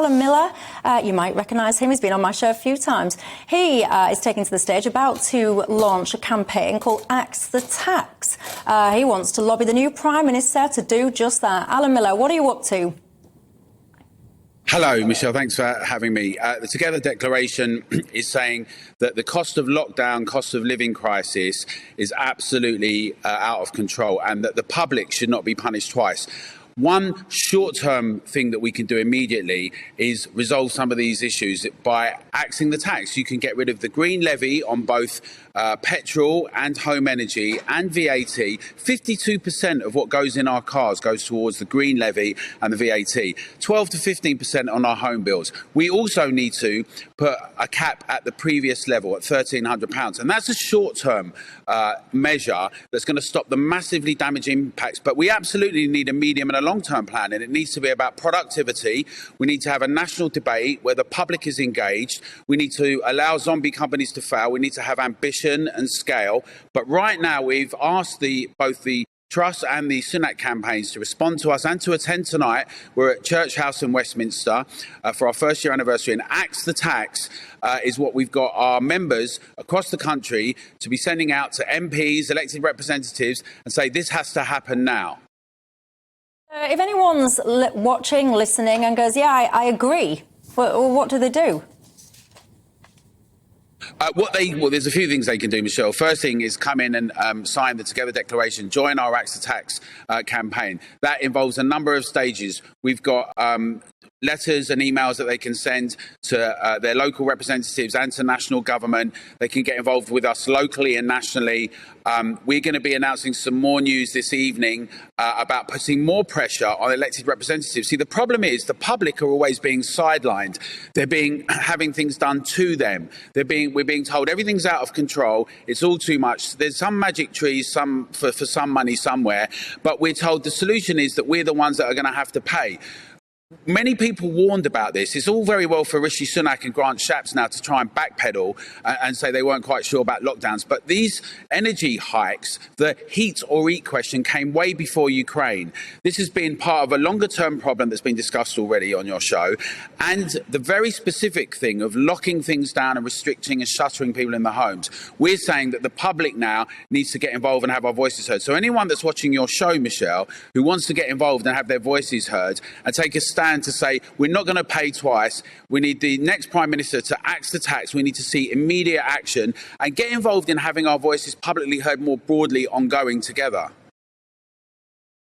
Alan Miller. You might recognise him. He's been on my show a few times. He is taken to the stage about to launch a campaign called Axe the Tax. He wants to lobby the new Prime Minister to do just that. Alan Miller, what are you up to? Hello, Michelle. Thanks for having me. The Together Declaration is saying that the cost of lockdown, cost of living crisis is absolutely out of control and that the public should not be punished twice. One short-term thing that we can do immediately is resolve some of these issues by axing the tax. You can get rid of the green levy on both petrol and home energy and VAT. 52% of what goes in our cars goes towards the green levy and the VAT. 12 to 15% on our home bills. We also need to put a cap at the previous level at £1,300. And that's a short-term measure that's going to stop the massively damaging impacts. But we absolutely need a medium and a long-term plan, and it needs to be about productivity. We need to have a national debate where the public is engaged. We need to allow zombie companies to fail. We need to have ambition and scale. But right now, we've asked both the Truss and the Sunak campaigns to respond to us and to attend tonight. We're at Church House in Westminster for our first year anniversary, and Axe the Tax is what we've got our members across the country to be sending out to MPs, elected representatives, and say this has to happen now. If anyone's watching, listening and goes, yeah, I agree, what do they do? Well, there's a few things they can do, Michelle. First thing is come in and sign the Together Declaration, join our Axe the Tax campaign. That involves a number of stages. We've got letters and emails that they can send to their local representatives and to national government. They can get involved with us locally and nationally. We're going to be announcing some more news this evening about putting more pressure on elected representatives. See, the problem is the public are always being sidelined. They're having things done to them. We're being told everything's out of control. It's all too much. There's some magic trees, for some money somewhere, but we're told the solution is that we're the ones that are going to have to pay. Many people warned about this. It's all very well for Rishi Sunak and Grant Shapps now to try and backpedal and say they weren't quite sure about lockdowns. But these energy hikes, the heat or eat question came way before Ukraine. This has been part of a longer term problem that's been discussed already on your show. And the very specific thing of locking things down and restricting and shuttering people in the homes. We're saying that the public now needs to get involved and have our voices heard. So anyone that's watching your show, Michelle, who wants to get involved and have their voices heard and take a stand to say we're not going to pay twice. We need the next Prime Minister to axe the tax. We need to see immediate action and get involved in having our voices publicly heard more broadly ongoing together.